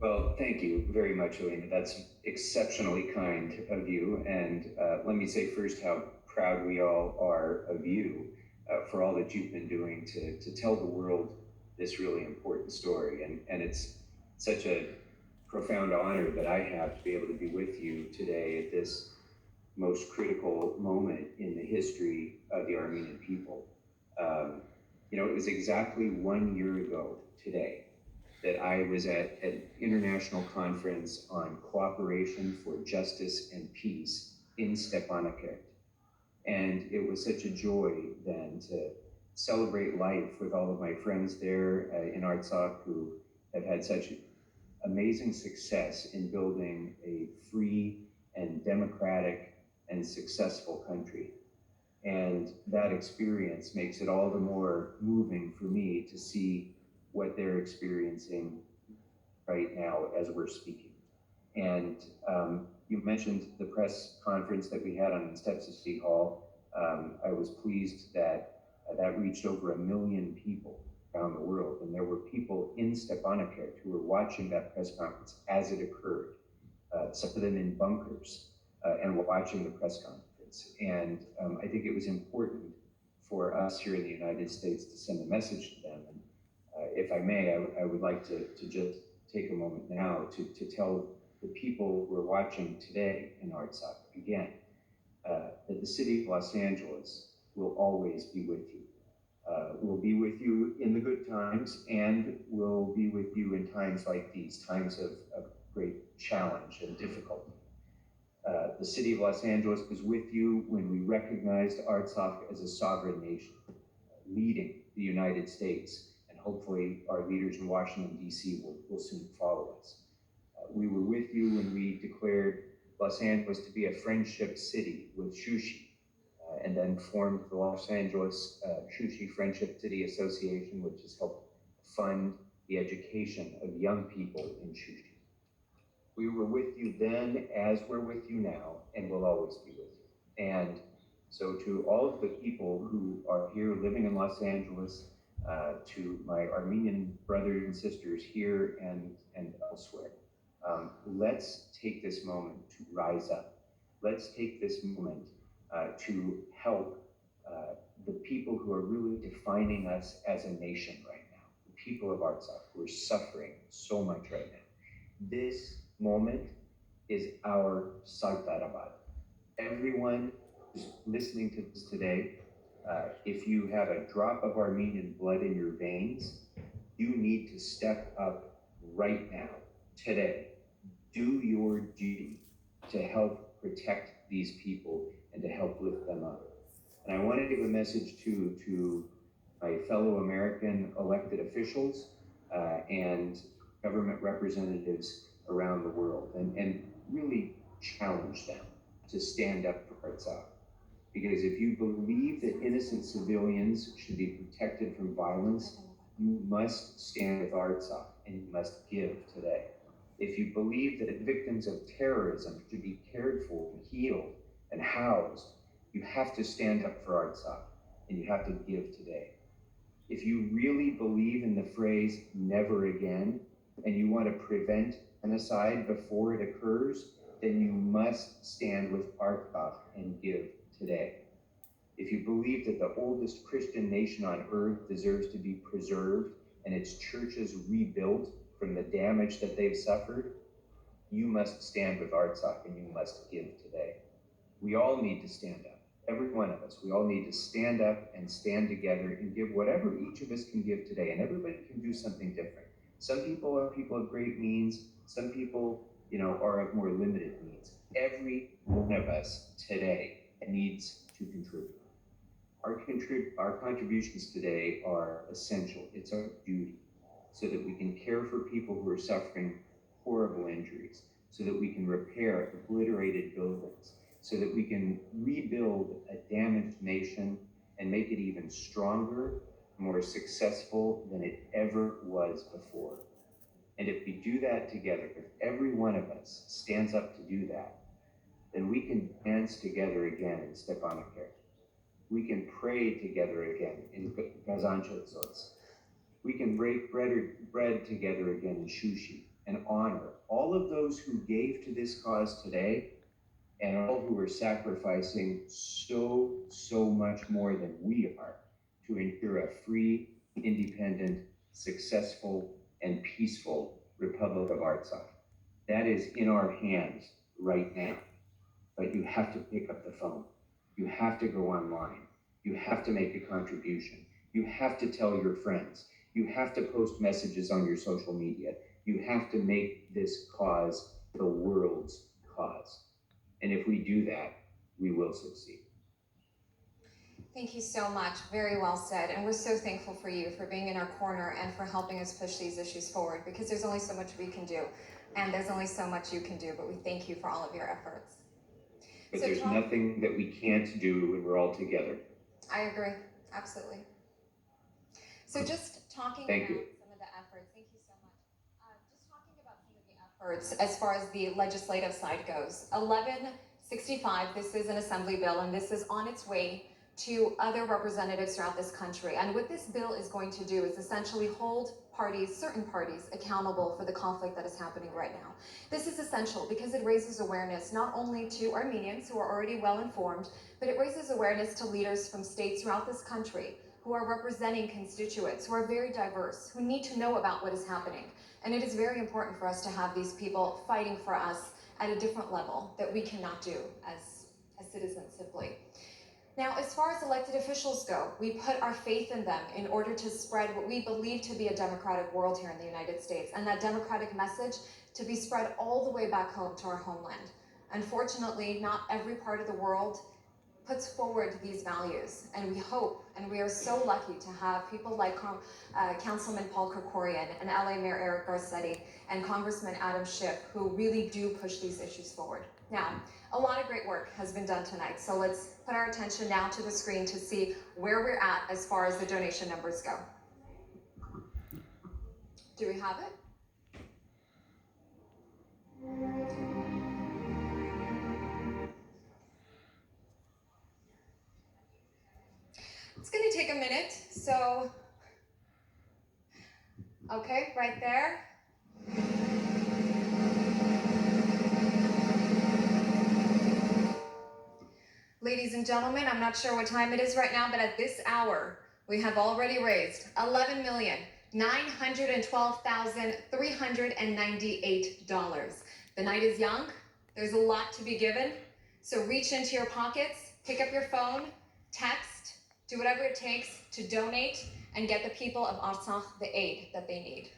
Well, thank you very much, Elena. That's exceptionally kind of you. And let me say first how proud we all are of you for all that you've been doing to tell the world this really important story. And it's such a profound honor that I have to be able to be with you today at this most critical moment in the history of the Armenian people. Um, it was exactly 1 year ago today that I was at an international conference on cooperation for justice and peace in Stepanakert. And it was such a joy then to celebrate life with all of my friends there in Artsakh who have had such amazing success in building a free and democratic and successful country. And that experience makes it all the more moving for me to see what they're experiencing right now as we're speaking. And you mentioned the press conference that we had on the steps of City Hall. I was pleased that that reached over 1 million people around the world. And there were people in Stepanakert who were watching that press conference as it occurred, some of them in bunkers and were watching the press conference. And I think it was important for us here in the United States to send a message to them. And if I may, I would like to just take a moment now to tell the people who are watching today in Artsakh again that the city of Los Angeles will always be with you. We'll be with you in the good times, and we'll be with you in times like these, times of great challenge and difficulty. The city of Los Angeles was with you when we recognized Artsakh as a sovereign nation, leading the United States, and hopefully our leaders in Washington, D.C. will soon follow us. We were with you when we declared Los Angeles to be a friendship city with Shushi, and then formed the Los Angeles Shushi Friendship City Association, which has helped fund the education of young people in Shushi. We were with you then as we're with you now, and will always be with you. And so to all of the people who are here living in Los Angeles, to my Armenian brothers and sisters here and elsewhere, let's take this moment to rise up. Let's take this moment to help the people who are really defining us as a nation right now, the people of Artsakh who are suffering so much right now. This moment is our Sartarabad. Everyone who's listening to this today, if you have a drop of Armenian blood in your veins, you need to step up right now, today. Do your duty to help protect these people and to help lift them up. And I want to give a message to my fellow American elected officials and government representatives around the world, and really challenge them to stand up for Artsakh. Because if you believe that innocent civilians should be protected from violence, you must stand with Artsakh and you must give today. If you believe that victims of terrorism should be cared for and healed and housed, you have to stand up for Artsakh and you have to give today. If you really believe in the phrase never again, and you want to prevent genocide before it occurs, then you must stand with Artsakh and give today. If you believe that the oldest Christian nation on earth deserves to be preserved and its churches rebuilt from the damage that they've suffered, you must stand with Artsakh and you must give today. We all need to stand up, every one of us. We all need to stand up and stand together and give whatever each of us can give today, and everybody can do something different. Some people are people of great means, some people, are of more limited means. Every one of us today needs to contribute. Our contributions today are essential. It's our duty, so that we can care for people who are suffering horrible injuries, so that we can repair obliterated buildings, so that we can rebuild a damaged nation and make it even stronger, more successful than it ever was before. And if we do that together, if every one of us stands up to do that, then we can dance together again in Stepanakert. We can pray together again in Kazanchotsotsk. We can break bread together again in Shushi. and honor all of those who gave to this cause today and all who are sacrificing so much more than we are to ensure a free, independent, successful, and peaceful Republic of Artsakh. That is in our hands right now. But you have to pick up the phone. You have to go online. You have to make a contribution. You have to tell your friends. You have to post messages on your social media. You have to make this cause the world's cause. And if we do that, we will succeed. Thank you so much. Very well said. And we're so thankful for you for being in our corner and for helping us push these issues forward, because there's only so much we can do and there's only so much you can do, but we thank you for all of your efforts. But so there's nothing that we can't do when we're all together. I agree. Absolutely. So just talking about some of the efforts, thank you so much. Just talking about some of the efforts as far as the legislative side goes. 1165, this is an assembly bill, and this is on its way to other representatives throughout this country. And what this bill is going to do is essentially hold parties, certain parties, accountable for the conflict that is happening right now. This is essential because it raises awareness not only to Armenians who are already well informed, but it raises awareness to leaders from states throughout this country who are representing constituents, who are very diverse, who need to know about what is happening. And it is very important for us to have these people fighting for us at a different level that we cannot do as citizens simply. Now, as far as elected officials go, we put our faith in them in order to spread what we believe to be a democratic world here in the United States, and that democratic message to be spread all the way back home to our homeland. Unfortunately, not every part of the world puts forward these values, and we hope, and we are so lucky to have people like Councilman Paul Krikorian and LA Mayor Eric Garcetti and Congressman Adam Schiff, who really do push these issues forward. Now, a lot of great work has been done tonight, so let's put our attention now to the screen to see where we're at as far as the donation numbers go. Do we have it? It's going to take a minute, so, okay, right there. Ladies and gentlemen, I'm not sure what time it is right now, but at this hour, we have already raised $11,912,398. The night is young. There's a lot to be given. So reach into your pockets, pick up your phone, text, do whatever it takes to donate and get the people of Artsakh the aid that they need.